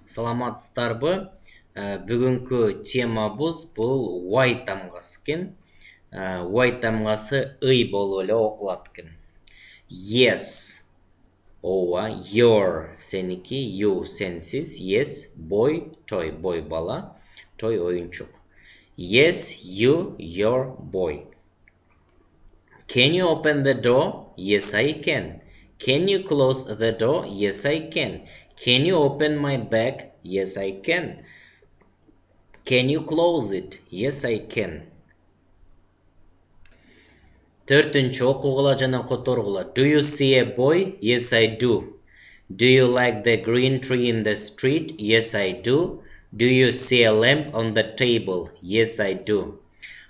Саламатсыздарбы? Бүгүнкү темабыз бул why тамгасы экен. Why тамгасы ый болуп эле окулат экен. Yes, ооба, your сеники, you сенсиз, yes, boy, той, boy бала, той оюнчук. Yes, you, your boy. Can you open the door? Yes, I can. Can you close the door? Yes, I can. Can you open my bag? Yes, I can. Can you close it? Yes, I can. Төртүнчү окугула жана которгула. Do you see a boy? Yes, I do. Do you like the green tree in the street? Yes, I do. Do you see a lamp on the table? Yes, I do.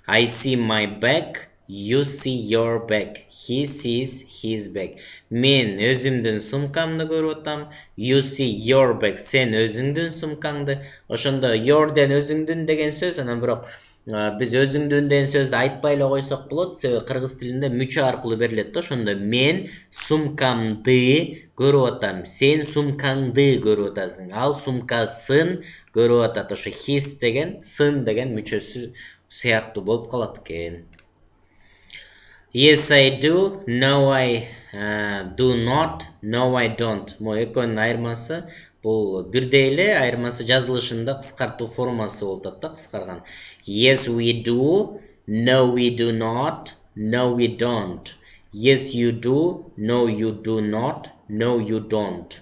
I see my bag. You see your bag. He sees his bag. Мен өзүмдүн сумкамды көрүп атам. You see your bag. Сен өзүңдүн сумкаңды. Ошондо yourден өзүңдүн деген сөз, анан бирок биз өзүңдүн деген сөздү айтпай эле койсок болот. Себеби кыргыз тилинде мүчө аркылуу берилет да. Ошондо мен сумкамды көрүп атам. Сен сумкаңды көрүп атасың. Ал сумкасын көрүп атат. Ошо his деген, сын деген мүчөсү сыяктуу болуп калат экен. Yes, I do. No, I do not. No, I don't. Могу экөөнүн айырмасы бул бирдей эле, айырмасы жазылышында кыскартуу формасы болуп атат да, кыскарган. Yes, we do. No, we do not. No, we don't. Yes, you do. No, you do not. No, you don't.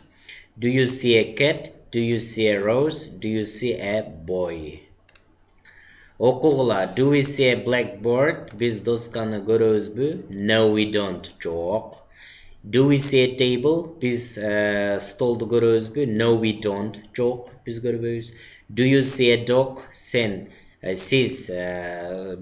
Do you see a cat? Do you see a rose? Do you see a boy? Окугула. Do we see a blackboard? Биз досканы көрөбүзбү? No, we don't. Жок. Do we see a table? Биз столду көрөбүзбү? No, we don't. Жок, биз көрбөйбүз. Do you see a dog? Сен, сиз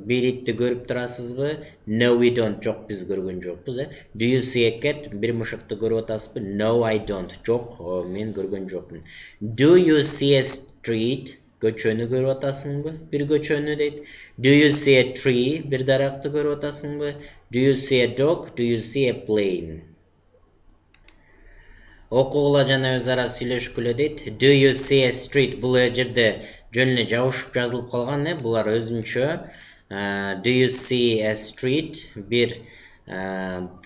бир итти көрүп турасызбы? No, we don't. Жок, биз көргөн жокпуз. Do you see a cat? Бир мушукты көрүп атасызбы? No, I don't. Жок, мен көргөн жокмун. Do you see a street? Көчөнү көрүп атасыңбы? Бир көчөнү дейт. Do you see a tree? Бир даракты көрүп атасыңбы? Do you see a dog? Do you see a plane? Окугула жана өз ара сүйлөшкүлө дейт. Do you see a street? Бул жерде жөн эле жабышып жазылып калган, булар өзүнчө. Do you see a street? Бир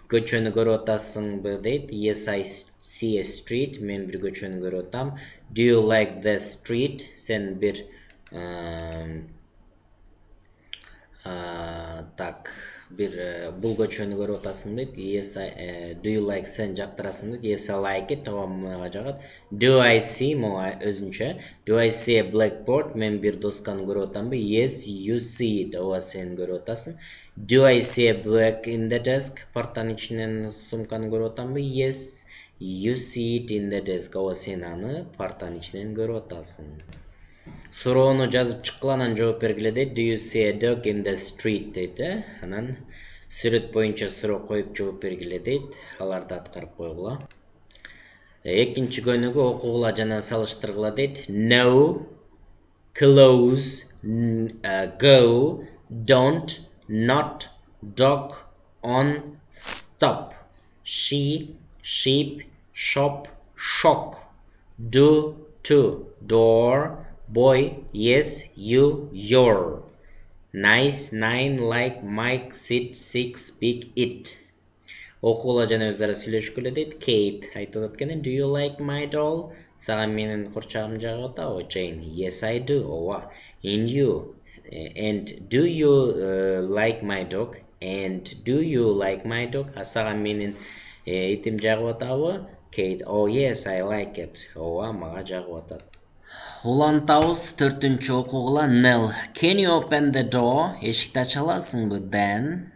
көчөнү көрүп атасыңбы дейт. Yes, I see a street. Мен бир көчөнү көрүп атам. Do you like the street? Сен бир бул көчөнү көрүп атасың дейт. Yes, do you like, сен жактырасың дейт. Yes, I like it. Ооба, мага жагат. Do I see? Мага өзүнчө. Do I see a blackboard? Мен бир досканы көрүп атамбы? Yes, you see it. Ооба, сен көрүп атасың. Do I see a bag in the desk? Партанын ичинен сумканы көрүп атамбы? Yes, you see it in the desk. Ооба, сен аны партанын ичинен көрүп атасың. Суроону жазып чыккыла, анан жооп бергиле дейт. Do you see a dog in the street дейт. Анан сүрөт боюнча суроо коюп жооп бергиле дейт. Аларды аткарып койгула. Экинчи көнүгү окугула жана салыштыргыла дейт. No, close, go, don't, not, dog, on, stop, she, sheep, shop, shock, do, to, door, boy, yes, you, your. Nice, nine, like, Mike, sit, six, big, it. Окугула жана өз ара сүйлөшкүлө дейт. Kate айтып атат экен. Do you like my doll? Сага менин курчагым жагып атабы? Jane. Yes, I do. Ооба. And you? And do you like my dog? And do you like my dog? Сага менин итим жагып атабы? Kate. Oh, yes, I like it. Ооба, мага жагып атат. Улантабыз. Төртүнчү окугула. Nell. Can you open the door? Эшикти ача аласыңбы? Dan.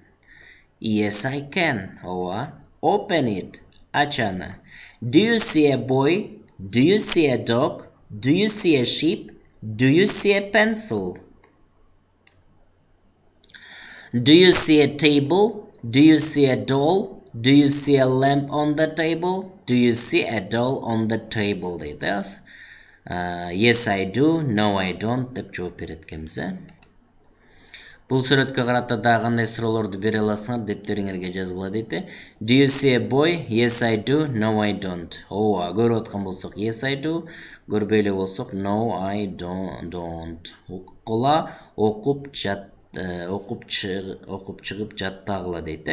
Yes, I can. Ооба. Open it. Ач аны. Do you see a boy? Do you see a dog? Do you see a sheep? Do you see a pencil? Do you see a table? Do you see a doll? Do you see a lamp on the table? Do you see a doll on the table? Deydi. Yes, I do. No, I don't. Деп жооп берет экенбиз. Бул сүрөткө карата дагы кандай суроолорду бере аласыңар, дептериңерге жазгыла дейт. Do you see a boy? Yes, I do. No, I don't. Ооба, көрүп аткан болсок yes, I do. Көрбөй эле болсок no, I don't. Окула, окуп чыгып жаттагыла дейт.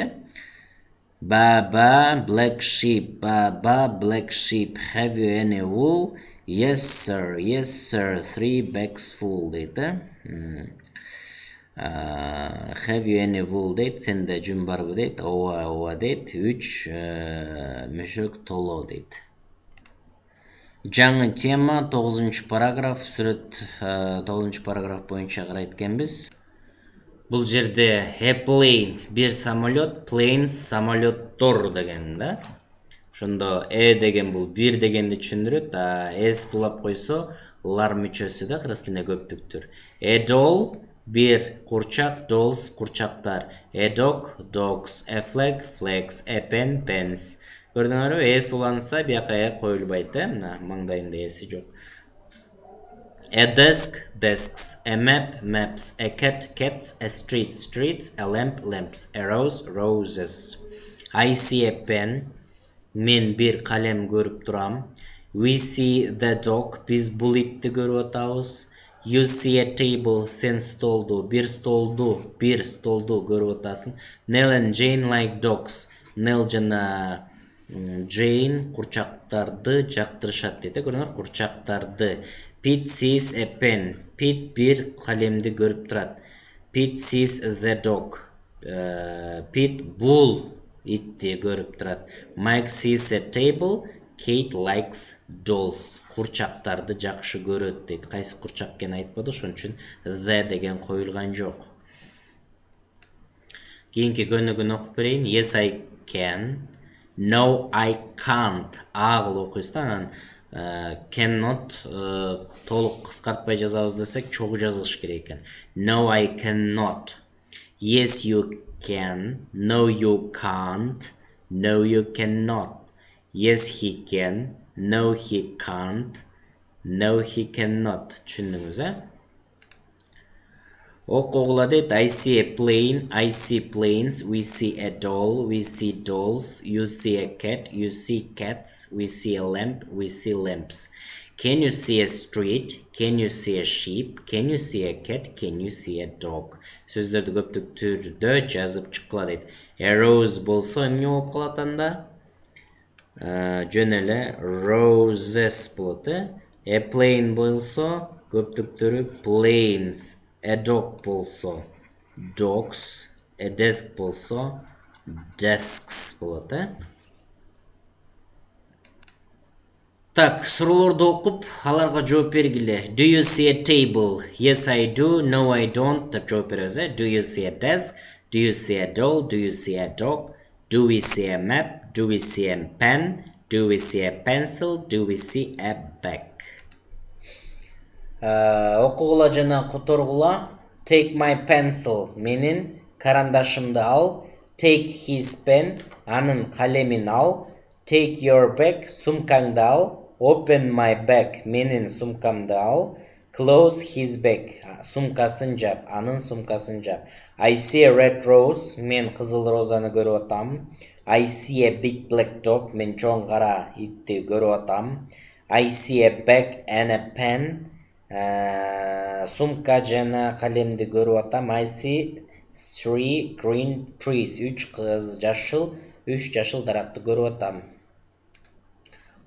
Baba, black sheep. Baba, black sheep. Have you any wool? Yes, sir. Yes, sir. 3 bags full deyt. Have you any wool deyt. Sende жүн барбы deyt. Ооба deyt. 3 мөшөк толо deyt. Жаңы тема 9 параграф. Сүрөт 9 параграф боюнча карайт экенбиз. Бұл жерде a plane, bir самолет, planes, самолеттор деген да. Ошондо деген бұл бир дегенди түшүндүрөт, s тулап койсо, лар мүчөсү да кыргыз тилинде көптүктүр. A doll, bir курчак, dolls, курчактар. A dog, dogs. A flag, flags. A pen, pens. Көрдүңөрбү, s уланса бияка коюлбайт, мына маңдайында s жок. A desk, desks. A map, maps. A cat, cats. A street, streets. A lamp, lamps. A rose, roses. I see a pen. Мен bir kalem görüp duram. We see the dog. Biz bul itти görüp atабыз. You see a table. Sen stoldu. Bir stoldu görüp atасың. Nell and Jane like dogs. Nell жана Jane курчактарды жактырышат дейт. Көрүңөр, курчактарды. Pete sees a pen. Pete bir kalemdi görüp турат. Pete sees the dog. Pete bul itти görüp турат. Mike sees a table. Kate likes dolls. Курчактарды жакшы көрөт дейт. Кайсы курчак экенин айтпады, ошон үчүн the деген коюлган жок. Кийинки көнүгүн окуп берейин. Yes, I can. No, I can't. Агыл окуйсуз да, анан cannot толук кыскартпай жазабыз десек чогуу жазылыш керек экен. No, I cannot. Yes, you can. No, you can't. No, you cannot. Yes, he can. No, he can't. No, he cannot. Түшүндүңүз, Окугула дейт. I see a plane. I see planes. We see a doll. We see dolls. You see a cat. You see cats. We see a lamp. We see lamps. Can you see a street? Can you see a sheep? Can you see a cat? Can you see a dog? Сөздөрдү көптүк түрдө жазып чыккыла дейт. A rose болсо эмне болуп калат анда? Жөн эле roses болот, A plane болсо көптүк түрү planes. A dog болсо dogs. A desk болсо desks болот, Так, суроолорду окуп, аларга жооп бергиле. Do you see a table? Yes, I do. No, I don't. Деп жооп беребиз, Do you see a desk? Do you see a doll? Do you see a dog? Do we see a map? Do we see a pen? Do we see a pencil? Do we see a bag? Окугула жана которгула. Take my pencil. Менин карандашымды ал. Take his pen. Анын калемин ал. Take your bag. Сумкаңды ал. Open my bag. Менин сумкамды ал. Close his bag. Сумкасын жап. Анын сумкасын жап. I see a red rose. Мен кызыл розаны көрүп атам. I see a big black dog. Мен чоң кара итти көрүп атам. I see a bag and a pen. Сумка жана калемди көрүп атам. I see 3 green trees. 3 жашыл даракты көрүп атам.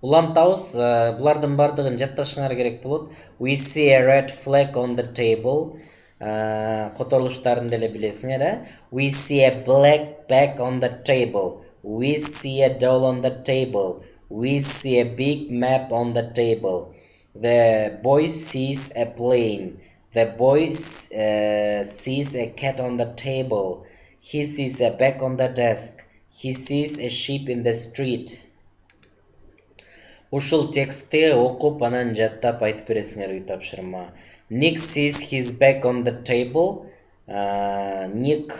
Улантабыз, булардын бардыгын жатташыңар керек болот. We see a red flag on the table. Которулуштарын деле билесиңер, We see a black bag on the table. We see a doll on the table. We see a big map on the table. The boy sees a plane. The boy sees a cat on the table. He sees a bag on the desk. He sees a sheep in the street. Ушул текстти окуп, анан жаттап айтып бересиңер үй тапшырма. Nick sees his bag on the table. Nick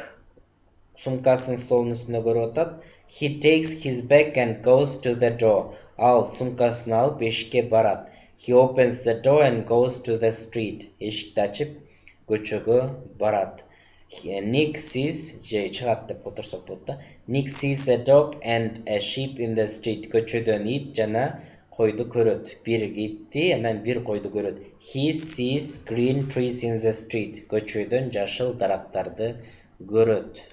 сумкасын столдун үстүндө көрүп атат. He takes his bag and goes to the door. Ал сумкасын алып эшикке барат. He opens the door and goes to the street. Эшикти ачып, көчөгө барат. Nick sees чыгат деп отурсак болот да. Nick sees a dog and a sheep in the street. Көчөдөн ит жана койду көрөт. Бир итти анан бир койду көрөт. He sees green trees in the street. Көчөдөн жашыл дарактарды көрөт.